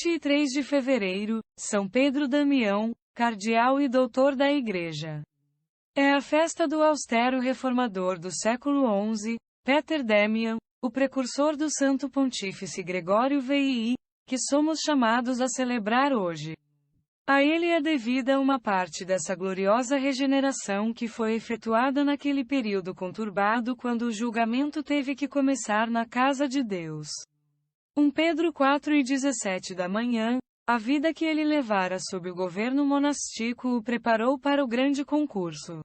23 de fevereiro, São Pedro Damião, cardeal e doutor da Igreja. É a festa do austero reformador do século XI, Peter Damian, o precursor do Santo Pontífice Gregório VII, que somos chamados a celebrar hoje. A ele é devida uma parte dessa gloriosa regeneração que foi efetuada naquele período conturbado quando o julgamento teve que começar na casa de Deus. 1 Pedro 4:17 da manhã, a vida que ele levara sob o governo monástico o preparou para o grande concurso.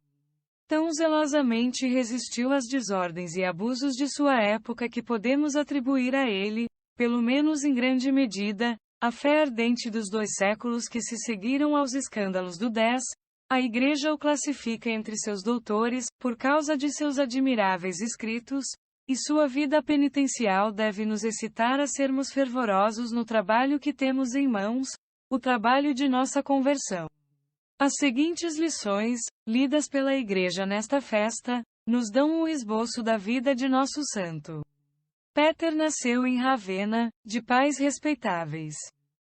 Tão zelosamente resistiu às desordens e abusos de sua época que podemos atribuir a ele, pelo menos em grande medida, a fé ardente dos 2 séculos que se seguiram aos escândalos do 10, a Igreja o classifica entre seus doutores, por causa de seus admiráveis escritos, e sua vida penitencial deve nos excitar a sermos fervorosos no trabalho que temos em mãos, o trabalho de nossa conversão. As seguintes lições, lidas pela Igreja nesta festa, nos dão um esboço da vida de nosso santo. Peter nasceu em Ravenna, de pais respeitáveis.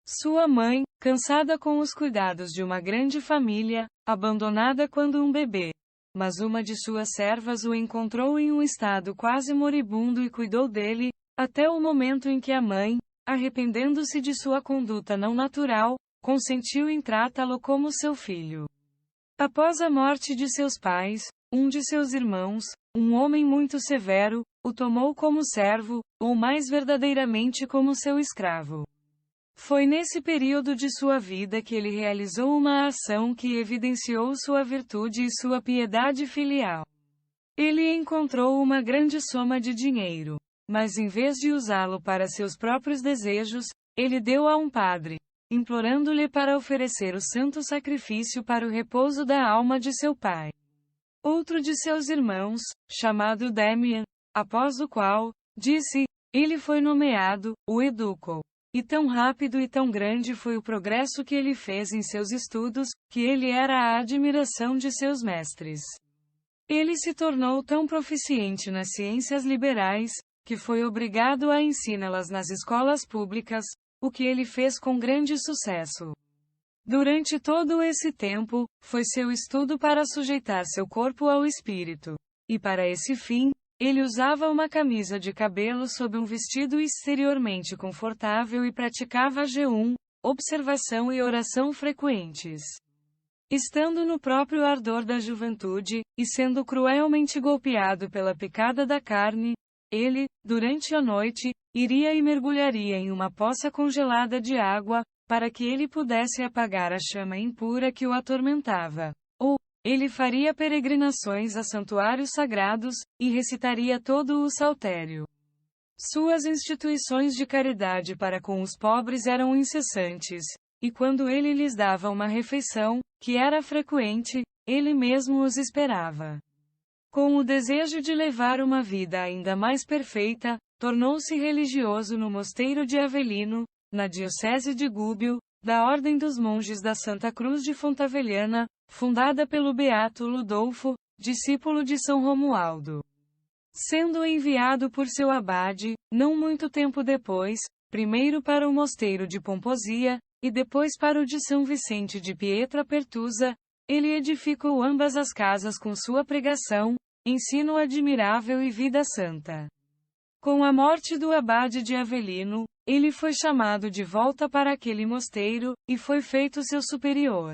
Sua mãe, cansada com os cuidados de uma grande família, abandonada quando um bebê. Mas uma de suas servas o encontrou em um estado quase moribundo e cuidou dele, até o momento em que a mãe, arrependendo-se de sua conduta não natural, consentiu em tratá-lo como seu filho. Após a morte de seus pais, um de seus irmãos, um homem muito severo, o tomou como servo, ou mais verdadeiramente como seu escravo. Foi nesse período de sua vida que ele realizou uma ação que evidenciou sua virtude e sua piedade filial. Ele encontrou uma grande soma de dinheiro, mas em vez de usá-lo para seus próprios desejos, ele deu a um padre, implorando-lhe para oferecer o santo sacrifício para o repouso da alma de seu pai. Outro de seus irmãos, chamado Damian, após o qual, disse, ele foi nomeado, o educou. E tão rápido e tão grande foi o progresso que ele fez em seus estudos, que ele era a admiração de seus mestres. Ele se tornou tão proficiente nas ciências liberais, que foi obrigado a ensiná-las nas escolas públicas, o que ele fez com grande sucesso. Durante todo esse tempo, foi seu estudo para sujeitar seu corpo ao espírito. E para esse fim, ele usava uma camisa de cabelo sob um vestido exteriormente confortável e praticava jejum, observação e oração frequentes. Estando no próprio ardor da juventude, e sendo cruelmente golpeado pela picada da carne, ele, durante a noite, iria e mergulharia em uma poça congelada de água, para que ele pudesse apagar a chama impura que o atormentava. Ou, ele faria peregrinações a santuários sagrados, e recitaria todo o saltério. Suas instituições de caridade para com os pobres eram incessantes, e quando ele lhes dava uma refeição, que era frequente, ele mesmo os esperava. Com o desejo de levar uma vida ainda mais perfeita, tornou-se religioso no mosteiro de Avelino, na diocese de Gubbio, da Ordem dos Monges da Santa Cruz de Fontavellana, fundada pelo beato Ludolfo, discípulo de São Romualdo. Sendo enviado por seu abade, não muito tempo depois, primeiro para o mosteiro de Pomposia, e depois para o de São Vicente de Pietra Pertusa, ele edificou ambas as casas com sua pregação, ensino admirável e vida santa. Com a morte do abade de Avelino, ele foi chamado de volta para aquele mosteiro, e foi feito seu superior.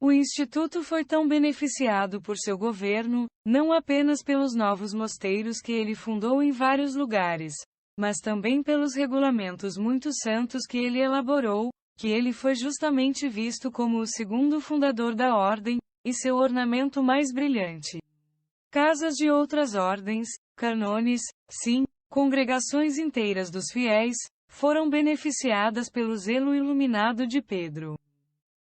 O instituto foi tão beneficiado por seu governo, não apenas pelos novos mosteiros que ele fundou em vários lugares, mas também pelos regulamentos muito santos que ele elaborou, que ele foi justamente visto como o segundo fundador da ordem, e seu ornamento mais brilhante. Casas de outras ordens, cânones, sim, congregações inteiras dos fiéis, foram beneficiadas pelo zelo iluminado de Pedro.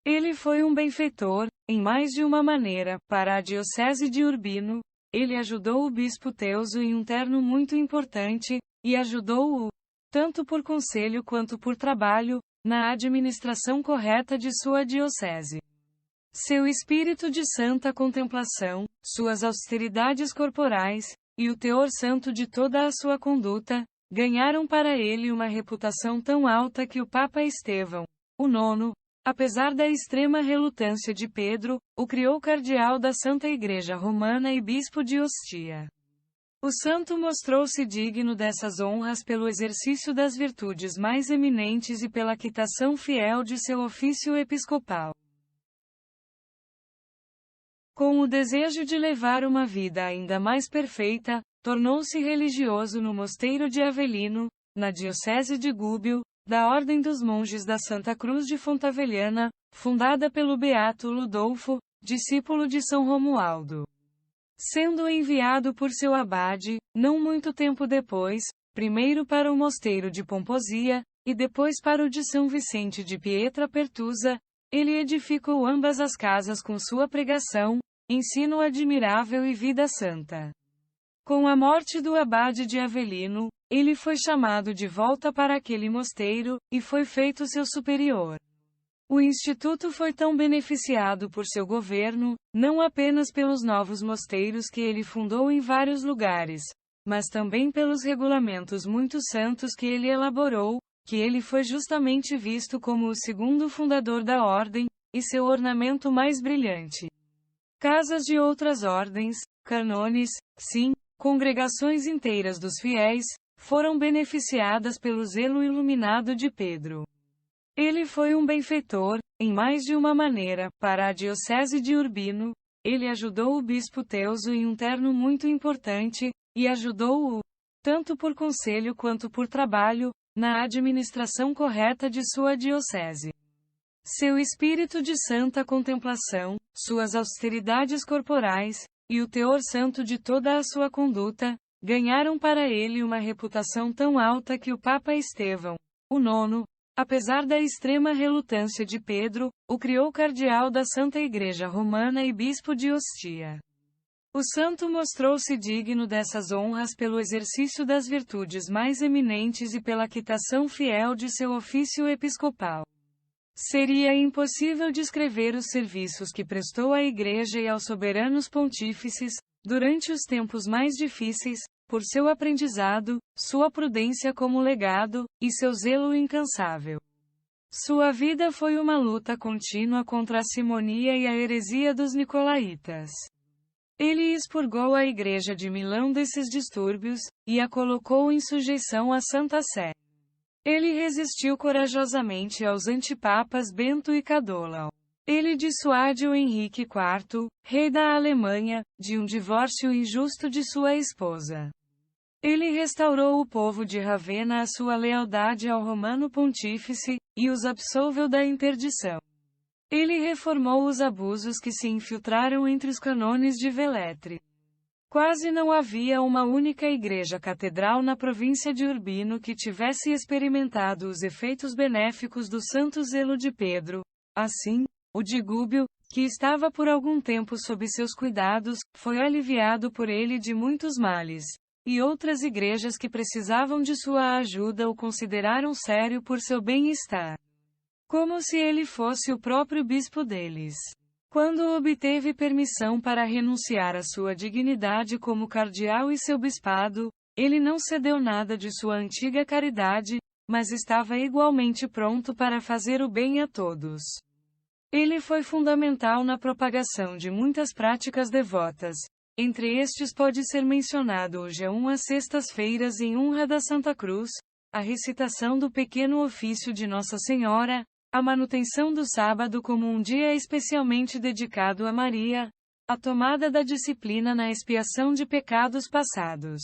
Ele foi um benfeitor, em mais de uma maneira, para a diocese de Urbino. Ele ajudou o bispo Teuso em um terno muito importante, e ajudou-o, tanto por conselho quanto por trabalho, na administração correta de sua diocese. Seu espírito de santa contemplação, suas austeridades corporais, e o teor santo de toda a sua conduta, ganharam para ele uma reputação tão alta que o Papa Estevão, o nono, apesar da extrema relutância de Pedro, o criou cardeal da Santa Igreja Romana e bispo de Ostia. O santo mostrou-se digno dessas honras pelo exercício das virtudes mais eminentes e pela quitação fiel de seu ofício episcopal. Com o desejo de levar uma vida ainda mais perfeita, tornou-se religioso no mosteiro de Avelino, na diocese de Gubbio, da Ordem dos Monges da Santa Cruz de Fontavelhana, fundada pelo beato Ludolfo, discípulo de São Romualdo. Sendo enviado por seu abade, não muito tempo depois, primeiro para o mosteiro de Pomposia, e depois para o de São Vicente de Pietra Pertusa, ele edificou ambas as casas com sua pregação, ensino admirável e vida santa. Com a morte do abade de Avelino, ele foi chamado de volta para aquele mosteiro, e foi feito seu superior. O instituto foi tão beneficiado por seu governo, não apenas pelos novos mosteiros que ele fundou em vários lugares, mas também pelos regulamentos muito santos que ele elaborou, que ele foi justamente visto como o segundo fundador da ordem, e seu ornamento mais brilhante. Casas de outras ordens, cânones, sim, congregações inteiras dos fiéis, foram beneficiadas pelo zelo iluminado de Pedro. Ele foi um benfeitor, em mais de uma maneira, para a diocese de Urbino. Ele ajudou o bispo Teuso em um terno muito importante, e ajudou-o, tanto por conselho quanto por trabalho, na administração correta de sua diocese. Seu espírito de santa contemplação, suas austeridades corporais, e o teor santo de toda a sua conduta, ganharam para ele uma reputação tão alta que o Papa Estevão, o nono, apesar da extrema relutância de Pedro, o criou cardeal da Santa Igreja Romana e bispo de Ostia. O santo mostrou-se digno dessas honras pelo exercício das virtudes mais eminentes e pela quitação fiel de seu ofício episcopal. Seria impossível descrever os serviços que prestou à Igreja e aos soberanos pontífices, durante os tempos mais difíceis, por seu aprendizado, sua prudência como legado, e seu zelo incansável. Sua vida foi uma luta contínua contra a simonia e a heresia dos nicolaítas. Ele expurgou a Igreja de Milão desses distúrbios, e a colocou em sujeição à Santa Sé. Ele resistiu corajosamente aos antipapas Bento e Cadolau. Ele dissuadiu Henrique IV, rei da Alemanha, de um divórcio injusto de sua esposa. Ele restaurou o povo de Ravenna à sua lealdade ao Romano Pontífice, e os absolveu da interdição. Ele reformou os abusos que se infiltraram entre os cânones de Velletri. Quase não havia uma única igreja catedral na província de Urbino que tivesse experimentado os efeitos benéficos do santo zelo de Pedro. Assim, o de Gubbio, que estava por algum tempo sob seus cuidados, foi aliviado por ele de muitos males. E outras igrejas que precisavam de sua ajuda o consideraram sério por seu bem-estar. Como se ele fosse o próprio bispo deles. Quando obteve permissão para renunciar à sua dignidade como cardeal e seu bispado, ele não cedeu nada de sua antiga caridade, mas estava igualmente pronto para fazer o bem a todos. Ele foi fundamental na propagação de muitas práticas devotas. Entre estes pode ser mencionado o jejum às sextas-feiras em honra da Santa Cruz, a recitação do pequeno ofício de Nossa Senhora, a manutenção do sábado como um dia especialmente dedicado a Maria, a tomada da disciplina na expiação de pecados passados.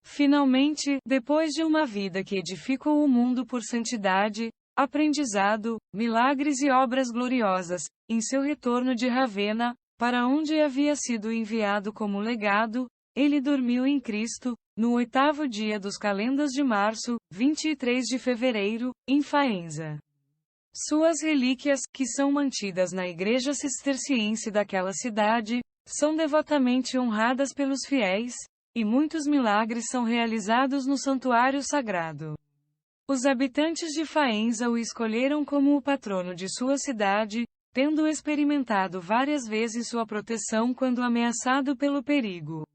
Finalmente, depois de uma vida que edificou o mundo por santidade, aprendizado, milagres e obras gloriosas, em seu retorno de Ravenna, para onde havia sido enviado como legado, ele dormiu em Cristo, no 8º dia dos calendas de março, 23 de fevereiro, em Faenza. Suas relíquias, que são mantidas na igreja cisterciense daquela cidade, são devotamente honradas pelos fiéis, e muitos milagres são realizados no santuário sagrado. Os habitantes de Faenza o escolheram como o patrono de sua cidade, tendo experimentado várias vezes sua proteção quando ameaçado pelo perigo.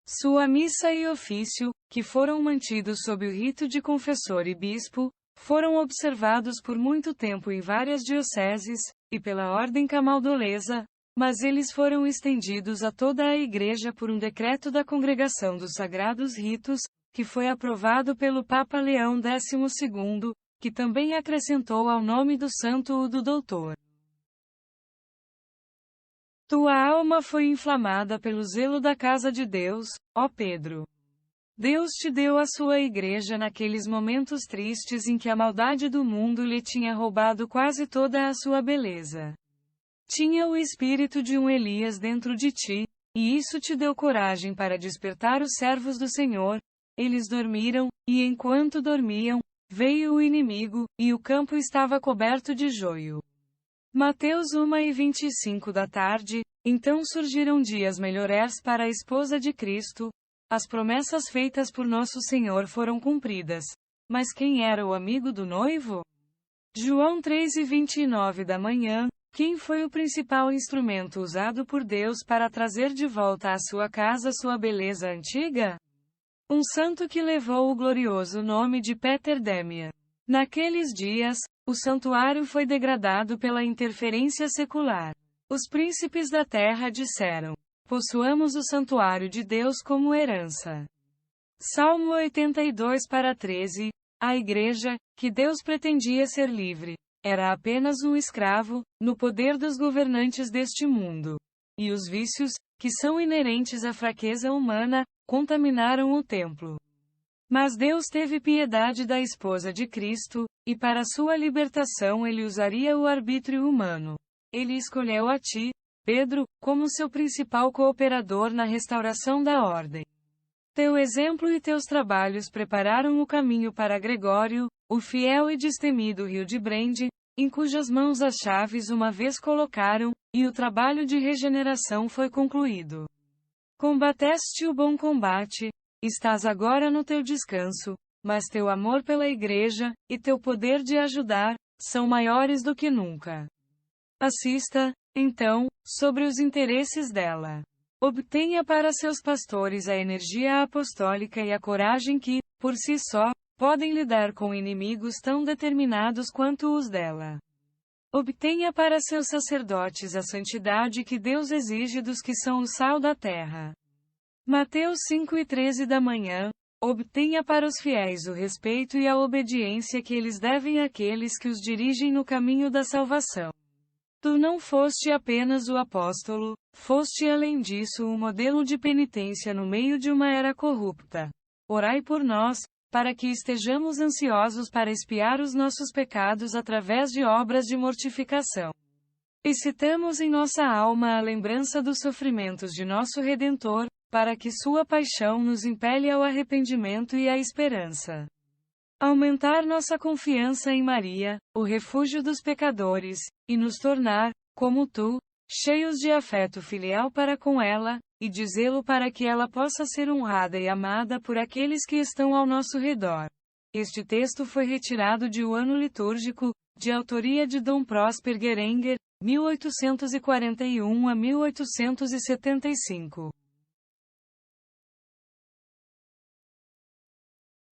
Sua missa e ofício, que foram mantidos sob o rito de confessor e bispo, foram observados por muito tempo em várias dioceses, e pela ordem camaldolesa, mas eles foram estendidos a toda a Igreja por um decreto da Congregação dos Sagrados Ritos, que foi aprovado pelo Papa Leão XII, que também acrescentou ao nome do santo o do doutor. Tua alma foi inflamada pelo zelo da casa de Deus, ó Pedro. Deus te deu a sua igreja naqueles momentos tristes em que a maldade do mundo lhe tinha roubado quase toda a sua beleza. Tinha o espírito de um Elias dentro de ti, e isso te deu coragem para despertar os servos do Senhor. Eles dormiram, e enquanto dormiam, veio o inimigo, e o campo estava coberto de joio. Mateus 1:25 da tarde, então surgiram dias melhores para a esposa de Cristo. As promessas feitas por nosso Senhor foram cumpridas. Mas quem era o amigo do noivo? João 3:29 da manhã, quem foi o principal instrumento usado por Deus para trazer de volta à sua casa sua beleza antiga? Um santo que levou o glorioso nome de Peter Damian. Naqueles dias, o santuário foi degradado pela interferência secular. Os príncipes da terra disseram: possuamos o santuário de Deus como herança. Salmo 82:13. A igreja, que Deus pretendia ser livre, era apenas um escravo, no poder dos governantes deste mundo. E os vícios, que são inerentes à fraqueza humana, contaminaram o templo. Mas Deus teve piedade da esposa de Cristo, e para sua libertação ele usaria o arbítrio humano. Ele escolheu a ti, Pedro, como seu principal cooperador na restauração da ordem. Teu exemplo e teus trabalhos prepararam o caminho para Gregório, o fiel e destemido Hildebrand, em cujas mãos as chaves uma vez colocaram, e o trabalho de regeneração foi concluído. Combateste o bom combate, estás agora no teu descanso, mas teu amor pela igreja, e teu poder de ajudar, são maiores do que nunca. Assista, então, sobre os interesses dela. Obtenha para seus pastores a energia apostólica e a coragem que, por si só, podem lidar com inimigos tão determinados quanto os dela. Obtenha para seus sacerdotes a santidade que Deus exige dos que são o sal da terra. Mateus 5:13 da manhã. Obtenha para os fiéis o respeito e a obediência que eles devem àqueles que os dirigem no caminho da salvação. Tu não foste apenas o apóstolo, foste além disso o modelo de penitência no meio de uma era corrupta. Orai por nós, para que estejamos ansiosos para expiar os nossos pecados através de obras de mortificação. Excitamos em nossa alma a lembrança dos sofrimentos de nosso Redentor, para que sua paixão nos impele ao arrependimento e à esperança. Aumentar nossa confiança em Maria, o refúgio dos pecadores, e nos tornar, como tu, cheios de afeto filial para com ela, e de zelo para que ela possa ser honrada e amada por aqueles que estão ao nosso redor. Este texto foi retirado de O Ano Litúrgico, de autoria de Dom Prosper Guerenger, 1841 a 1875.